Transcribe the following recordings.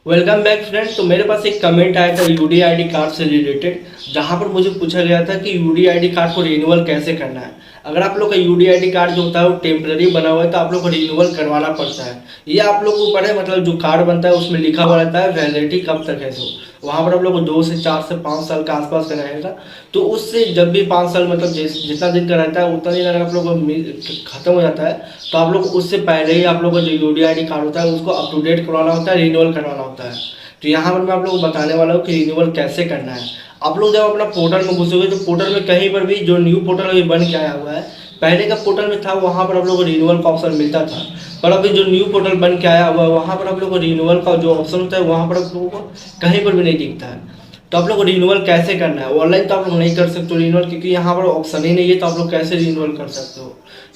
Welcome back friend. तो मेरे पास एक कमेंट आया था यूडीआईडी कार्ड से रिलेटेड, जहां पर मुझे पूछा गया था कि यूडीआईडी कार्ड को रिन्यूअल कैसे करना है। अगर आप लोग का यूडीआईडी कार्ड जो होता है वो टेम्पररी बना हुआ है तो आप लोग को रिन्यूअल करवाना पड़ता है। ये आप लोग को ऊपर है, मतलब जो कार्ड बनता है उसमें लिखा हुआ रहता है वैलिडिटी कब तक है। तो वहाँ पर आप लोग को 2 से 4 से 5 साल के आसपास का रहेगा। तो उससे जब भी 5 साल मतलब जितना दिन का रहता है उतना दिन अगर आप लोग को खत्म हो जाता है तो आप लोग उससे पहले ही आप लोग का जो यूडीआईडी कार्ड होता है उसको अप टू डेट करवाना होता है, रिन्यूअल करवाना होता है। तो यहाँ पर मैं आप लोग को बताने वाला हूँ कि रिन्यूअल कैसे करना है। आप लोग जब अपना पोर्टल में घुसोगे तो पोर्टल में कहीं पर भी जो न्यू पोर्टल अभी बन के आया हुआ है, पहले का पोर्टल में था वहाँ पर आप लोग को रिन्यूअल का ऑप्शन मिलता था, पर अभी जो न्यू पोर्टल बन के आया हुआ है वहाँ पर आप लोग को रिन्यूअल का जो ऑप्शन होता है वहाँ पर आप लोगों को कहीं पर भी नहीं दिखता है। तो आप लोग को रिन्यूअल कैसे करना है, ऑनलाइन तो आप लोग नहीं कर सकते रिन्यूअल, क्योंकि यहाँ पर ऑप्शन ही नहीं है। तो आप लोग कैसे रिन्यूअल कर सकते हो,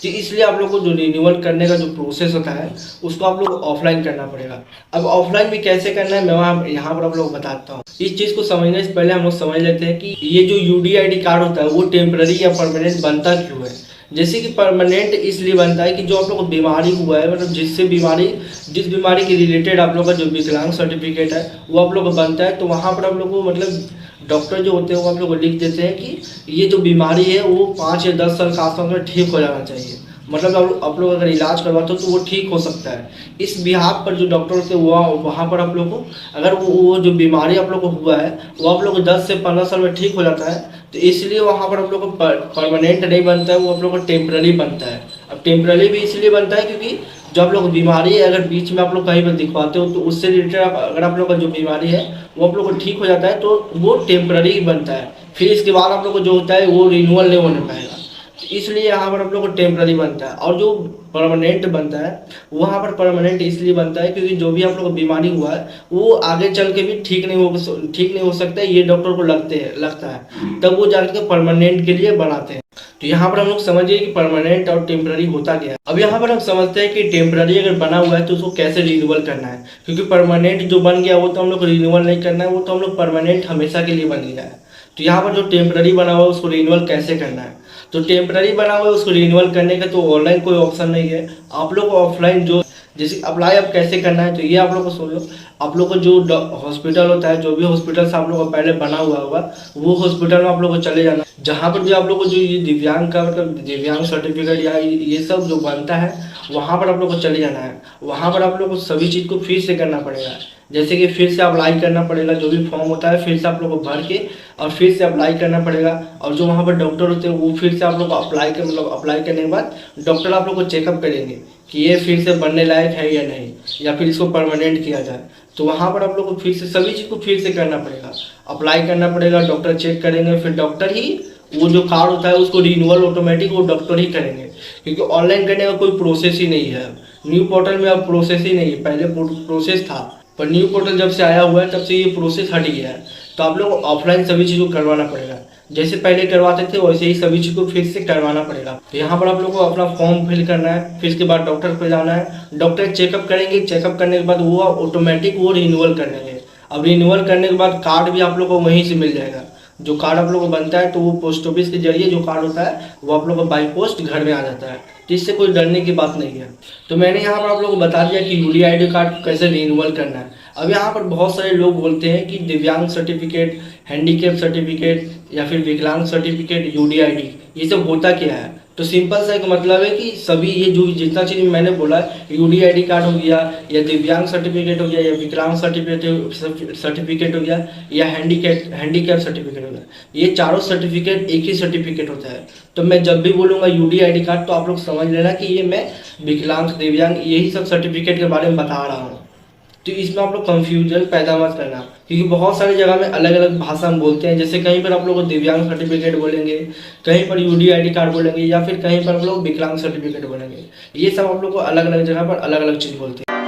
तो इसलिए आप लोग को जो रिन्यूअल करने का जो प्रोसेस होता है उसको आप लोग ऑफलाइन करना पड़ेगा। अब ऑफलाइन भी कैसे करना है मैं वहाँ यहाँ पर आप लोग बताता हूँ। इस चीज़ को समझने से पहले हम लोग समझ लेते हैं कि ये जो यूडीआईडी कार्ड होता है वो टेम्पररी या परमानेंट बनता क्यों है। जैसे कि परमानेंट इसलिए बनता है कि जो आप लोग को बीमारी हुआ है, मतलब जिस बीमारी के रिलेटेड आप लोग का जो विकलांग सर्टिफिकेट है वो आप लोग को बनता है, तो वहाँ पर आप लोग को मतलब डॉक्टर जो होते हैं वो आप लोग को लिख देते हैं कि ये जो बीमारी है वो 5 या 10 साल के आसपास में ठीक हो जाना चाहिए। मतलब आप लोग अगर इलाज करवाते हो तो वो ठीक हो सकता है। इस बिहाफ पर जो डॉक्टर होते हैं वहाँ पर आप लोग को अगर वो जो बीमारी आप लोग को हुआ है वो आप लोग को 10 से 15 साल में ठीक हो जाता है, तो इसलिए वहाँ पर आप लोग को परमानेंट नहीं बनता है, वो आप लोग को टेम्पररी बनता है। अब टेम्पररी भी इसलिए बनता है क्योंकि जो आप लोग को बीमारी है अगर बीच में आप लोग कहीं पर दिखवाते हो तो उससे रिलेटेड अगर आप लोग का जो बीमारी है वो आप लोग को ठीक हो जाता है तो वो टेम्पररी बनता है। फिर इसके बाद आप लोग को जो होता है वो रिन्यूअल नहीं होने पाएगा, इसलिए यहाँ पर आप लोग को टेम्पररी बनता है। और जो परमानेंट बनता है वहाँ पर परमानेंट इसलिए बनता है क्योंकि जो भी आप लोग को बीमारी हुआ है वो आगे चल के भी ठीक नहीं हो सकता है, ये डॉक्टर को लगता है, तब वो जाकर के परमानेंट के लिए बनाते हैं। तो यहाँ पर हम लोग समझिए कि परमानेंट और टेम्पररी होता क्या है। अब यहाँ पर हम समझते हैं कि टेम्पररी अगर बना हुआ है तो उसको कैसे रिन्यूअल करना है, क्योंकि परमानेंट जो बन गया वो तो हम लोग को रिन्यूअल नहीं करना है, वो तो हम लोग परमानेंट हमेशा के लिए बन गया है। तो यहाँ पर जो टेम्पररी बना हुआ है उसको रिन्यूअल कैसे करना है, तो टेम्पररी बना हुआ है उसको रिन्यूअल करने का तो ऑनलाइन कोई ऑप्शन नहीं है। आप लोग को ऑफलाइन जो जैसे अप्लाई अब कैसे करना है तो ये आप लोग को सुन लो। आप लोग को जो हॉस्पिटल होता है, जो भी हॉस्पिटल से आप लोग का पहले बना हुआ होगा वो हॉस्पिटल में आप लोग को चले जाना, जहाँ पर जो आप लोग को जो ये दिव्यांग का मतलब दिव्यांग सर्टिफिकेट या ये सब जो बनता है वहाँ पर आप लोग को चले जाना है। वहाँ पर आप लोग को सभी चीज़ को फिर से करना पड़ेगा, जैसे कि फिर से अप्लाई करना पड़ेगा, जो भी फॉर्म होता है फिर से आप लोग को भर के और फिर से अप्लाई करना पड़ेगा। और जो वहाँ पर डॉक्टर होते हैं वो फिर से आप लोग को अप्लाई करने के बाद डॉक्टर आप लोग को चेकअप करेंगे कि ये फिर से बनने लायक है या नहीं, या फिर इसको परमानेंट किया जाए। तो वहाँ पर आप लोग को फिर से सभी चीज़ को फिर से करना पड़ेगा, अप्लाई करना पड़ेगा, डॉक्टर चेक करेंगे, फिर डॉक्टर ही वो जो कार्ड होता है उसको रिन्यूअल ऑटोमेटिक वो डॉक्टर ही करेंगे, क्योंकि ऑनलाइन करने का कोई प्रोसेस ही नहीं है। न्यू पोर्टल में अब प्रोसेस ही नहीं है, पहले प्रोसेस था, पर न्यू पोर्टल जब से आया हुआ है तब से ये प्रोसेस हट गया है। तो आप लोग ऑफलाइन सभी चीज़ को करवाना पड़ेगा, जैसे पहले करवाते थे वैसे ही सभी चीज़ को फिर से करवाना पड़ेगा। तो यहाँ पर आप लोग को अपना फॉर्म फिल करना है, फिर इसके बाद डॉक्टर पर जाना है, डॉक्टर चेकअप करेंगे, चेकअप करने के बाद वो ऑटोमेटिक वो रिन्यूअल कर लेंगे। अब रिन्यूअल करने के बाद कार्ड भी आप लोग को वहीं से मिल जाएगा। जो कार्ड आप लोग को बनता है तो वो पोस्ट ऑफिस के जरिए जो कार्ड होता है वो आप लोग को बाई पोस्ट घर में आ जाता है, तो इससे कोई डरने की बात नहीं है। तो मैंने यहाँ पर आप लोगों को बता दिया कि यूडीआईडी कार्ड कैसे रिन्यूअल करना है। अब यहाँ पर बहुत सारे लोग बोलते हैं कि दिव्यांग सर्टिफिकेट, हैंडीकैप सर्टिफिकेट या फिर विकलांग सर्टिफिकेट, यूडीआईडी ये सब होता क्या है। तो सिंपल सा एक मतलब है कि सभी ये जो जितना चीज़ मैंने बोला, यूडीआईडी कार्ड हो गया या दिव्यांग सर्टिफिकेट हो गया या विकलांग सर्टिफिकेट हो गया या हैंडीकैप सर्टिफिकेट हो गया, ये चारों सर्टिफिकेट एक ही सर्टिफिकेट होता है। तो मैं जब भी बोलूँगा यूडीआईडी कार्ड तो आप लोग समझ लेना कि ये मैं विकलांग दिव्यांग यही सब सर्टिफिकेट के बारे में बता रहा हूँ। तो इसमें आप लोग कंफ्यूजन पैदा मत करना, क्योंकि बहुत सारी जगह में अलग अलग भाषा में बोलते हैं। जैसे कहीं पर आप लोग को दिव्यांग सर्टिफिकेट बोलेंगे, कहीं पर यूडीआईडी कार्ड बोलेंगे या फिर कहीं पर आप लोग विकलांग सर्टिफिकेट बोलेंगे। ये सब आप लोग को अलग अलग जगह पर अलग अलग चीज़ बोलते हैं।